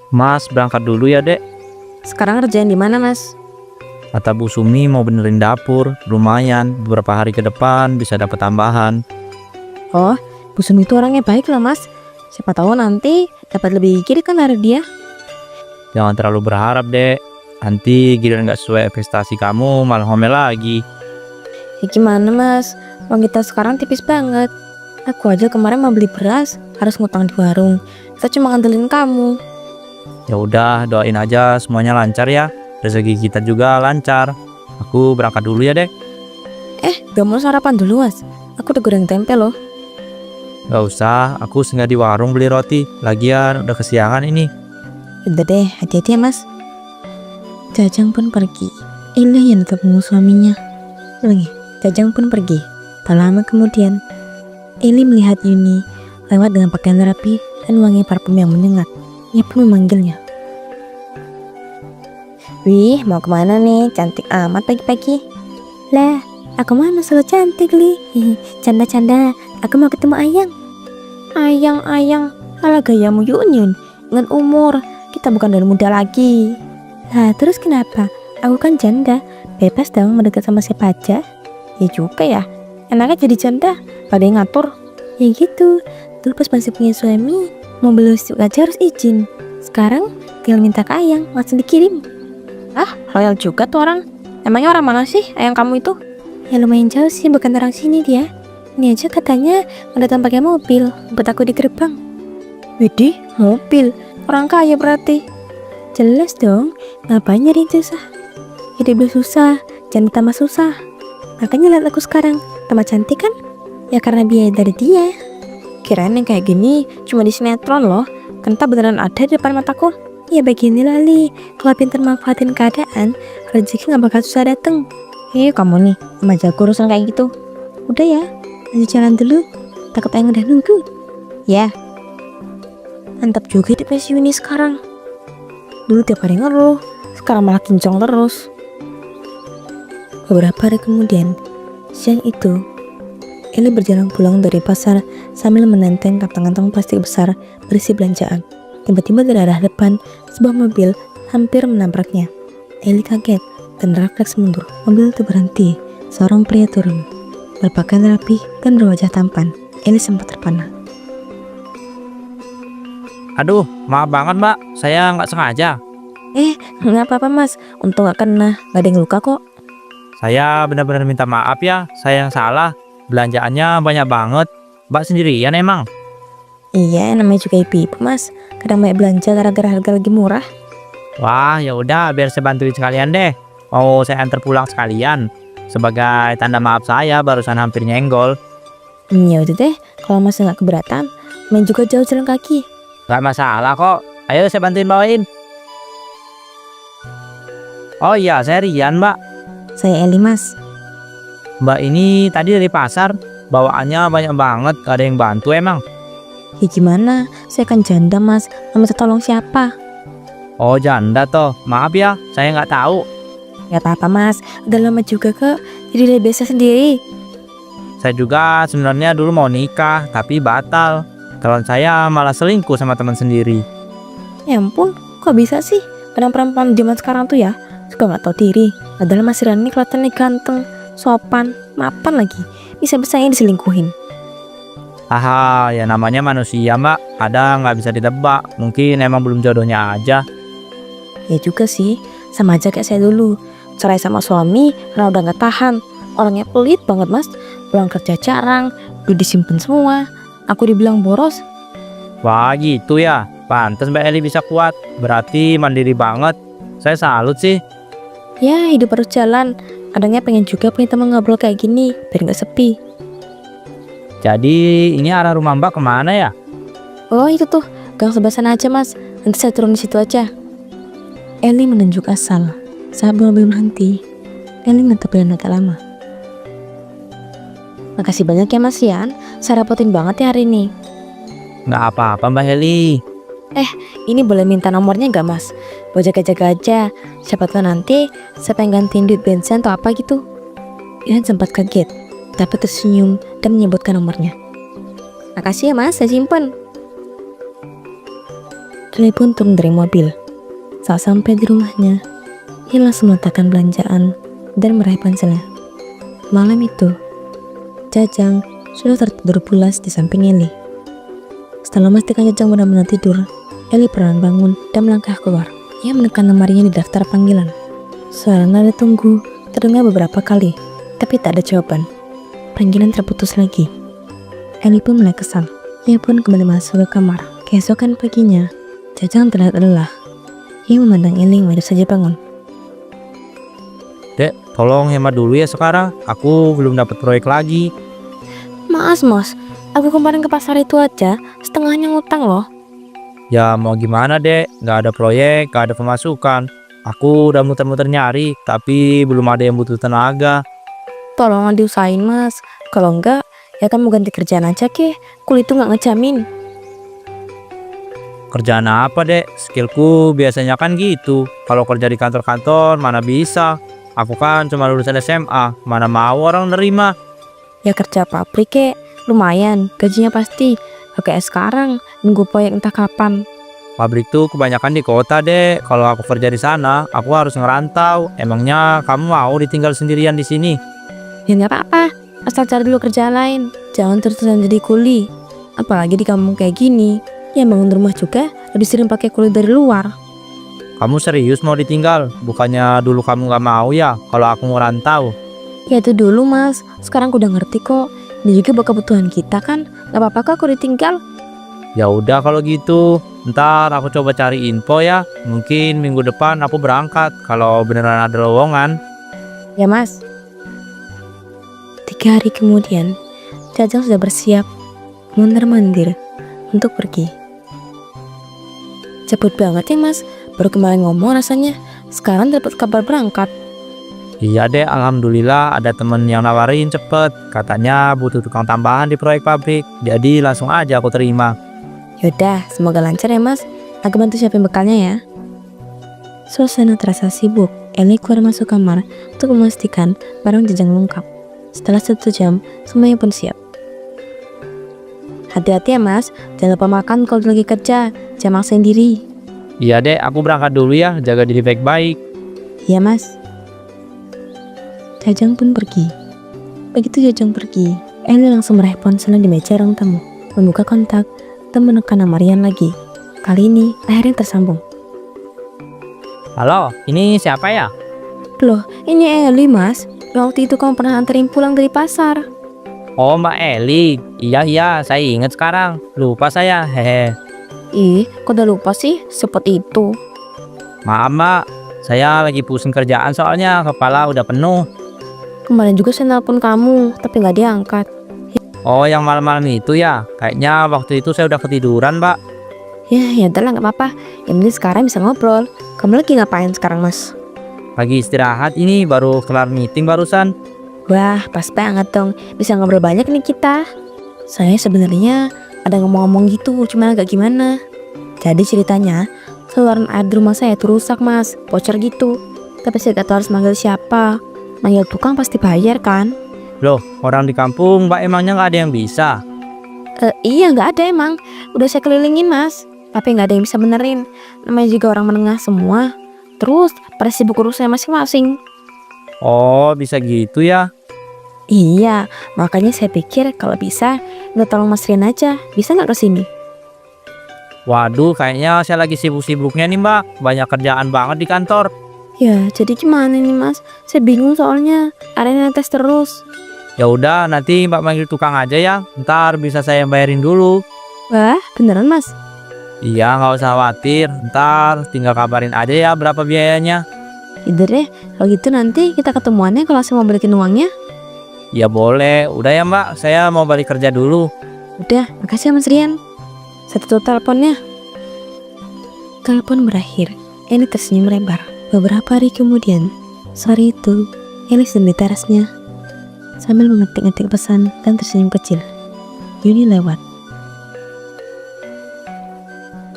Mas berangkat dulu ya dek. Sekarang kerjaan di mana, Mas? Kata Bu Sumi mau benerin dapur. Lumayan, beberapa hari ke depan bisa dapat tambahan. Oh, Bu Sumi itu orangnya baik loh, Mas. Siapa tahu nanti dapat lebih kiri kan dari dia. Jangan terlalu berharap dek. Nanti giliran gak sesuai ekspektasi kamu malah ngomel lagi. Ya gimana, Mas? Uang kita sekarang tipis banget. Aku aja kemarin mau beli beras, harus ngutang di warung. Kita cuma ngandelin kamu. Ya udah, doain aja semuanya lancar ya. Rezeki kita juga lancar. Aku berangkat dulu ya dek. Gak mau sarapan dulu, Mas? Aku udah goreng tempe loh. Gak usah, aku singgah di warung beli roti. Lagian udah kesiangan ini. Udah deh, hati-hati ya, Mas. Jajang pun pergi. Eli yang tetap menunggu suaminya. Ulangi, Jajang pun pergi. Tak lama kemudian, Eli melihat Yuni lewat dengan pakaian rapi dan wangi parfum yang menyengat. Ia pun memanggilnya. Wih, mau kemana nih? Cantik amat pagi-pagi. Lah, aku mana selalu cantik, Li. Canda-canda, aku mau ketemu Ayang. Ayang, ala gayamu Yunyun. Dengan umur, kita bukan dari muda lagi. Lah, terus kenapa? Aku kan janda, bebas dong mendekat sama siapa aja. Ya juga ya, enaknya jadi janda, gak ada yang ngatur. Ya gitu, dulu pas masih punya suami, mobil listrik aja harus izin. Sekarang tinggal minta ke Ayang, langsung dikirim. Ah, loyal juga tuh orang. Emangnya orang mana sih Ayang kamu itu? Ya lumayan jauh sih, bukan orang sini dia. Ini aja katanya mau datang pakai mobil buat aku di gerbang. Widih, mobil? Orang kaya berarti. Jelas dong, ngapain nyari susah? Hidup udah susah, jangan tambah susah. Makanya lihat aku sekarang, tambah cantik kan? Ya karena biaya dari dia. Kirain yang kayak gini cuma di sinetron loh. Ternyata beneran ada di depan mataku. Ya beginilah Li, kalau pintar manfaatin keadaan, rezeki gak bakal susah dateng. Kamu nih, sama jago urusan kayak gitu. Udah ya, lanjut jalan dulu. Takut Ayang udah nunggu. Ya. Mantap juga di pensi Yuni sekarang. Dulu tiap hari ngeluh, sekarang malah kincong terus. Beberapa hari kemudian, siang itu, Eli berjalan pulang dari pasar sambil menenteng kantong-kantong plastik besar berisi belanjaan. Tiba-tiba dari arah depan, sebuah mobil hampir menabraknya. Eli kaget dan refleks mundur. Mobil itu berhenti. Seorang pria turun, berpakaian rapi dan berwajah tampan. Eli sempat terpana. Aduh, maaf banget mbak, saya nggak sengaja. Nggak apa-apa Mas, untung gak kena, gak ada yang luka kok. Saya benar-benar minta maaf ya, saya yang salah. Belanjaannya banyak banget. Mbak sendirian emang? Iya, namanya juga ibu-ibu Mas. Kadang banyak belanja gara-gara harga lagi murah. Wah, ya udah biar saya bantuin sekalian deh. Mau saya antar pulang sekalian. Sebagai tanda maaf saya barusan hampir nyenggol. Ya udah deh, kalau Mas nggak keberatan, main juga jauh jalan kaki. Gak masalah kok. Ayo saya bantuin bawain. Oh iya, saya Rian mbak. Saya Eli Mas. Mbak ini tadi dari pasar. Bawaannya banyak banget, gak ada yang bantu emang. Ya gimana, saya kan janda Mas, nggak minta tolong siapa. Oh janda toh, maaf ya, saya nggak tahu. Gak apa-apa Mas, udah lama juga kok, jadi udah biasa sendiri. Saya juga sebenarnya dulu mau nikah, tapi batal. Calon saya malah selingkuh sama teman sendiri. Ya ampun, kok bisa sih? Kadang perempuan zaman sekarang tuh ya, suka gak tahu diri. Padahal Mas Rani kelihatannya ganteng, sopan, mapan lagi. Bisa-bisanya diselingkuhin. Haha, ya namanya manusia mbak, kadang nggak bisa ditebak. Mungkin emang belum jodohnya aja. Ya juga sih, sama aja kayak saya dulu. Cerai sama suami karena udah gak tahan. Orangnya pelit banget Mas, pulang kerja jarang, duit disimpan semua. Aku dibilang boros. Wah gitu ya, pantas mbak Eli bisa kuat. Berarti mandiri banget. Saya salut sih. Ya hidup harus jalan. Kadangnya pengen juga punya teman ngobrol kayak gini, biar gak sepi. Jadi ini arah rumah mbak kemana ya? Oh itu tuh, gang sebelah sana aja Mas. Nanti saya turun di situ aja. Eli menunjuk asal. Saat mobil berhenti, Eli menetapkan tak lama. Makasih banyak ya Mas Yan, saya repotin banget ya hari ini. Nggak apa-apa mbak Eli. Ini boleh minta nomornya nggak Mas? Buat jaga-jaga aja. Siapa tahu nanti saya pengen gantiin duit bensin atau apa gitu. Yan sempat kaget, tapi tersenyum dan menyebutkan nomornya. Makasih ya Mas, saya simpen. Eli pun turun dari mobil. Saat sampai di rumahnya, ia langsung meletakkan belanjaan dan meraih ponselnya. Malam itu, Jajang sudah tertidur pulas di samping Eli. Setelah memastikan Jajang benar-benar tidur, Eli perlahan bangun dan melangkah keluar. Ia menekan lemarinya di daftar panggilan. Suara nada tunggu terdengar beberapa kali, tapi tak ada jawaban. Panggilan terputus lagi. Eli pun mulai kesal. Ia pun kembali masuk ke kamar. Keesokan paginya, Jajang terlihat lelah. Ia memandang Eli yang baru saja bangun. Dek, tolong hemat dulu ya sekarang. Aku belum dapat proyek lagi. Mas, aku kemarin ke pasar itu aja, setengahnya ngutang loh. Ya mau gimana dek, nggak ada proyek, nggak ada pemasukan. Aku udah muter-muter nyari, tapi belum ada yang butuh tenaga. Tolong diusahain mas, kalau enggak, ya kamu ganti kerjaan aja ke, kulit itu nggak ngejamin. Kerjaan apa dek? Skillku biasanya kan gitu. Kalau kerja di kantor-kantor mana bisa. Aku kan cuma lulusan SMA, mana mau orang nerima. Ya kerja pabrik ke, lumayan, gajinya pasti. Kayak sekarang, nunggu proyek entah kapan. Pabrik tuh kebanyakan di kota dek. Kalau aku kerja di sana, aku harus ngerantau. Emangnya kamu mau ditinggal sendirian di sini? Ya nggak apa-apa, asal cari dulu kerjaan lain. Jangan terus-terusan jadi kuli. Apalagi di kampung kayak gini, yang bangun rumah juga lebih sering pakai kuli dari luar. Kamu serius mau ditinggal? Bukannya dulu kamu nggak mau ya kalau aku ngerantau? Ya itu dulu mas, sekarang aku udah ngerti kok. Ini juga buat kebutuhan kita kan, nggak apa-apa kok aku ditinggal. Ya udah kalau gitu, ntar aku coba cari info ya. Mungkin minggu depan aku berangkat kalau beneran ada lowongan. Ya mas. 3 hari kemudian, Jajang sudah bersiap mondar-mandir untuk pergi. Cepet banget ya mas, baru kemarin ngomong rasanya, sekarang dapat kabar berangkat. Iya deh, alhamdulillah ada temen yang nawarin cepet. Katanya butuh tukang tambahan di proyek pabrik. Jadi langsung aja aku terima. Yaudah, semoga lancar ya mas. Aku bantu siapin bekalnya ya. Suasana terasa sibuk. Eli keluar masuk kamar untuk memastikan barang Jajang lengkap. Setelah 1 jam, semuanya pun siap. Hati-hati ya mas, jangan lupa makan kalau lagi kerja. Jangan maksain diri. Iya deh, aku berangkat dulu ya. Jaga diri baik-baik. Iya mas. Jajang pun pergi. Begitu Jajang pergi, Eli langsung meraih ponselnya di meja ruang tamu, membuka kontak dan menekan nama Rian lagi. Kali ini akhirnya tersambung. Halo, ini siapa ya? Loh, ini Eli mas. Waktu itu kamu pernah anterin pulang dari pasar. Oh Mbak Eli. Iya, saya ingat sekarang. Lupa saya, hehe. Ih, kok udah lupa sih? Cepet itu. Maaf Mbak, saya lagi pusing kerjaan soalnya kepala udah penuh. Kemarin juga saya nelpon kamu, tapi nggak diangkat. Oh yang malam-malam itu ya? Kayaknya waktu itu saya udah ketiduran Mbak. Ya udahlah nggak apa-apa. Yang penting sekarang bisa ngobrol. Kamu lagi ngapain sekarang mas? Lagi istirahat ini, baru kelar meeting barusan. Wah, pas banget dong. Bisa ngobrol banyak nih kita. Saya sebenarnya ada ngomong-ngomong gitu, cuma agak gimana. Jadi ceritanya, saluran air di rumah saya itu rusak mas, bocor gitu. Tapi saya gak tahu harus manggil siapa. Manggil tukang pasti bayar kan? Loh, orang di kampung Mbak emangnya nggak ada yang bisa? Iya nggak ada emang. Udah saya kelilingin mas, tapi nggak ada yang bisa benerin. Namanya juga orang menengah semua. Terus pada sibuk urusannya masing-masing. Oh bisa gitu ya? Iya, makanya saya pikir kalau bisa nggak tolong Mas Rian aja, bisa nggak kesini? Waduh, kayaknya saya lagi sibuk-sibuknya nih Mbak. Banyak kerjaan banget di kantor. Ya, jadi gimana nih Mas? Saya bingung soalnya, arena tes terus. Ya udah, nanti Mbak manggil tukang aja ya. Ntar bisa saya bayarin dulu. Wah, beneran Mas? Iya, nggak usah khawatir. Ntar tinggal kabarin aja ya berapa biayanya. Yaudah deh, kalau gitu nanti kita ketemuannya kalau saya mau balikin uangnya. Ya boleh. Udah ya Mbak, saya mau balik kerja dulu. Udah, makasih ya Mas Rian. Saya tutup teleponnya. Telepon berakhir, Eli tersenyum lebar. Beberapa hari kemudian, sore itu, Eli sedang di terasnya sambil mengetik-ngetik pesan dan tersenyum kecil. Yuni lewat.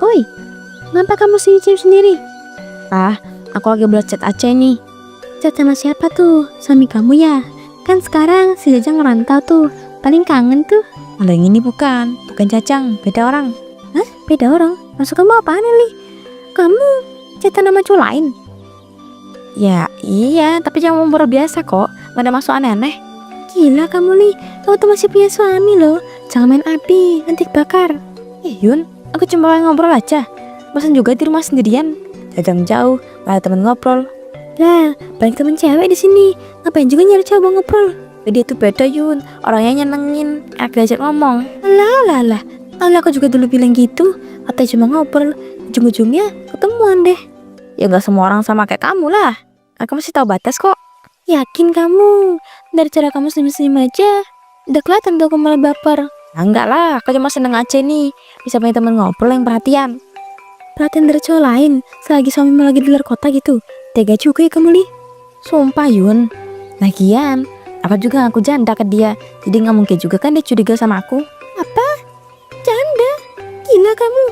Oi, kenapa kamu senyum sendiri? Ah, aku lagi buat chat aja nih. Chat sama siapa tuh? Suami kamu ya? Kan sekarang si Jajang ngerantau tuh, paling kangen tuh. Kalau yang ini bukan Jajang, beda orang. Hah? Beda orang? Maksud kamu apaan Eli? Kamu chatan nama cowok lain? Ya iya, tapi jangan ngobrol biasa kok. Gak ada maksud aneh-aneh. Gila kamu Li, kamu tuh masih punya suami loh. Jangan main api, nanti bakar. Yun, aku cuma pengen ngobrol aja. Bosan juga di rumah sendirian. Jajang jauh, gak ada temen ngobrol. Lah, banyak temen cewek di sini. Ngapain juga nyari cowok buat ngobrol? Dia tuh beda Yun, orangnya nyenengin, enak diajak ngomong. Lah, aku juga dulu bilang gitu. Katanya cuma ngobrol, ujung-ujungnya ketemuan deh. Ya gak semua orang sama kayak kamu lah. Aku masih tahu batas kok. Yakin kamu? Dari cara kamu senyum-senyum aja udah kelihatan tuh aku malah baper. Enggak lah, aku cuma seneng aja nih bisa punya temen ngobrol yang perhatian. Perhatian dari cowok lain selagi suamimu lagi di luar kota gitu. Tega juga ya kamu Li. Sumpah Yun. Lagian apa juga aku janda ke dia, jadi gak mungkin juga kan dia curiga sama aku. Apa? Janda? Gila kamu.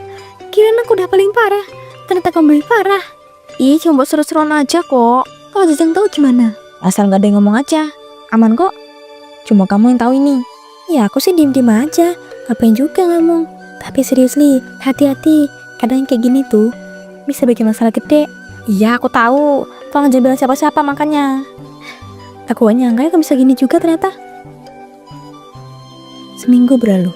Kirain aku udah paling parah, ternyata kamu lebih parah. Ih, cuma buat seru-seruan aja kok. Kalau Jajang tahu gimana? Asal gak ada yang ngomong aja, aman kok. Cuma kamu yang tahu ini. Ya aku sih diem-diem aja, ngapain juga ngomong. Tapi serius Li, hati-hati. Kadang yang kayak gini tuh bisa bikin masalah gede. Iya aku tahu, tolong jangan bilang siapa-siapa makanya. Aku gak nyangka ya kamu bisa gini juga ternyata. Seminggu berlalu.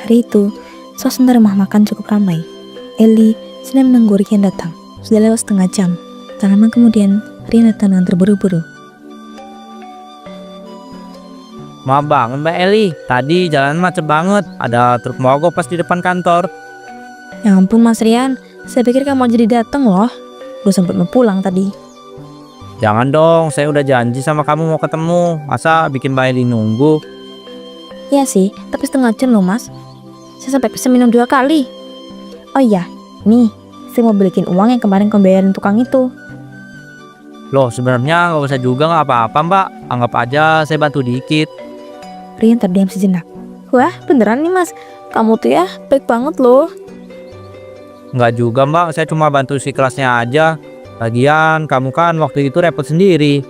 Hari itu, suasana rumah makan cukup ramai. Eli sedang menunggu Rian datang. Sudah lewat setengah jam. Tak lama kemudian, Rian datang dengan terburu-buru. Maaf banget Mbak Eli, tadi jalan macet banget. Ada truk mogok pas di depan kantor. Ya ampun Mas Rian, saya pikir kamu jadi datang loh. Udah sempet mau pulang tadi. Jangan dong, saya udah janji sama kamu mau ketemu. Masa bikin Mbak Eli nunggu? Iya sih, tapi setengah jam loh Mas. Saya sampai pesen minum 2 kali. Oh iya, nih, saya mau balikin uang yang kemarin kamu bayarin tukang itu. Loh sebenarnya nggak usah juga, nggak apa-apa Mbak. Anggap aja saya bantu dikit. Rian terdiam sejenak. Wah, beneran nih Mas, kamu tuh ya baik banget loh. Nggak juga Mbak, saya cuma bantu si kelasnya aja. Lagian kamu kan waktu itu repot sendiri.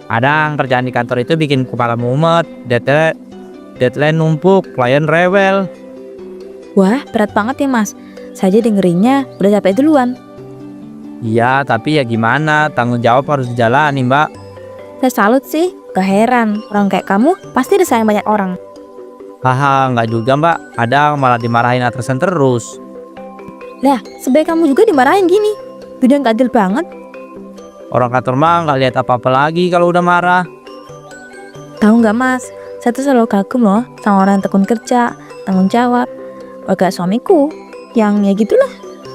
Kadang kerjaan di kantor itu bikin kepala mumet, deadline numpuk, klien rewel. Wah, berat banget ya Mas. Saya aja dengerinnya udah capek duluan. Iya, tapi ya gimana, tanggung jawab harus dijalani Mbak. Saya salut sih, gak heran. Orang kayak kamu pasti disayang banyak orang. Haha, nggak juga Mbak. Kadang malah dimarahin atasan terus. Lah, sebaik kamu juga dimarahin gini. Udah gak adil banget. Orang kantor mah nggak lihat apa-apa lagi kalau udah marah. Tahu nggak Mas, saya tuh selalu kagum loh sama orang yang tekun kerja, tanggung jawab. Kayak suamiku, yang ya gitulah.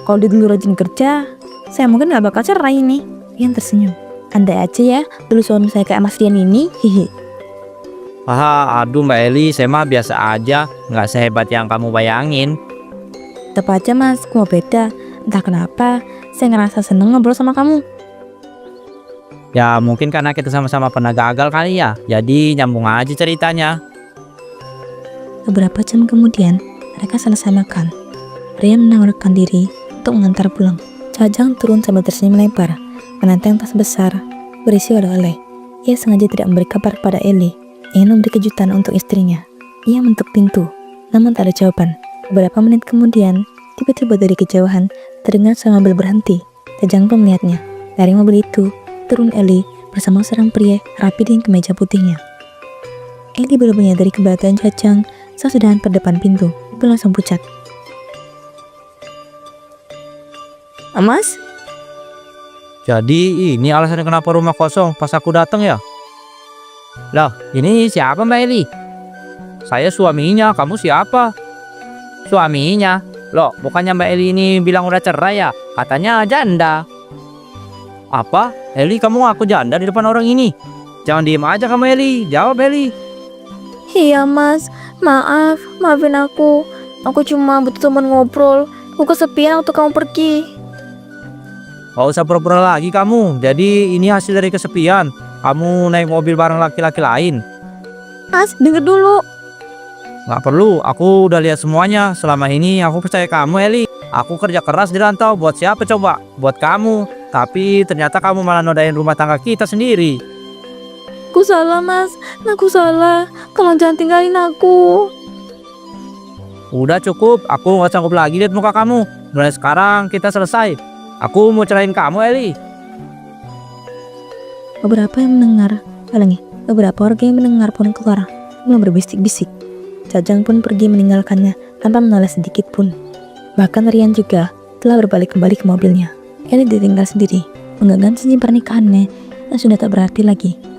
Kalau dia dulu rajin kerja, saya mungkin gak bakal cerai nih. Rian tersenyum. Andai aja ya, dulu suami saya kayak Mas Rian ini, hihi. Haha, aduh Mbak Eli, saya mah biasa aja, nggak sehebat yang kamu bayangin. Tetap aja Mas, aku mau beda. Entah kenapa, saya ngerasa seneng ngobrol sama kamu. Ya mungkin karena kita sama-sama pernah gagal kali ya, jadi nyambung aja ceritanya. Beberapa jam kemudian, mereka selesai makan. Rian menawarkan diri untuk mengantar pulang. Jajang turun sambil tersenyum lebar, menantang tas besar berisi oleh-oleh. Ia sengaja tidak memberi kabar pada Eli, ingin memberi kejutan untuk istrinya. Ia mengetuk pintu, namun tak ada jawaban. Beberapa menit kemudian, tiba-tiba dari kejauhan terdengar seorang mobil berhenti. Jajang pun melihatnya. Dari mobil itu turun Eli bersama seorang pria rapi dengan kemeja putihnya. Eli baru menyadari keberadaan Jajang saat sudah hampir depan pintu. Ibu langsung pucat. Mas? Jadi ini alasannya kenapa rumah kosong pas aku datang ya? Lah, ini siapa Mbak Eli? Saya suaminya, kamu siapa? Suaminya? Loh, bukannya Mbak Eli ini bilang udah cerai ya? Katanya janda. Apa? Eli, kamu ngaku janda di depan orang ini? Jangan diem aja kamu Eli, jawab Eli. Iya Mas, maafin aku. Aku cuma butuh teman ngobrol. Aku kesepian waktu kamu pergi. Gak usah pura-pura lagi kamu. Jadi ini hasil dari kesepian. Kamu naik mobil bareng laki-laki lain. Mas, denger dulu. Gak perlu, aku udah lihat semuanya. Selama ini aku percaya kamu Eli. Aku kerja keras di rantau, buat siapa coba? Buat kamu. Tapi ternyata kamu malah nodain rumah tangga kita sendiri. Aku salah Mas, aku salah. Tolong jangan tinggalin aku. Udah cukup, aku gak sanggup lagi lihat muka kamu. mulai sekarang kita selesai. Aku mau cerahin kamu, Eli. Beberapa orang yang mendengar pun keluar, mulai berbisik-bisik. Jajang pun pergi meninggalkannya tanpa menoleh sedikit pun. Bahkan Rian juga telah berbalik kembali ke mobilnya. Eli ditinggal sendiri, menggenggam cincin pernikahannya yang sudah tak berarti lagi.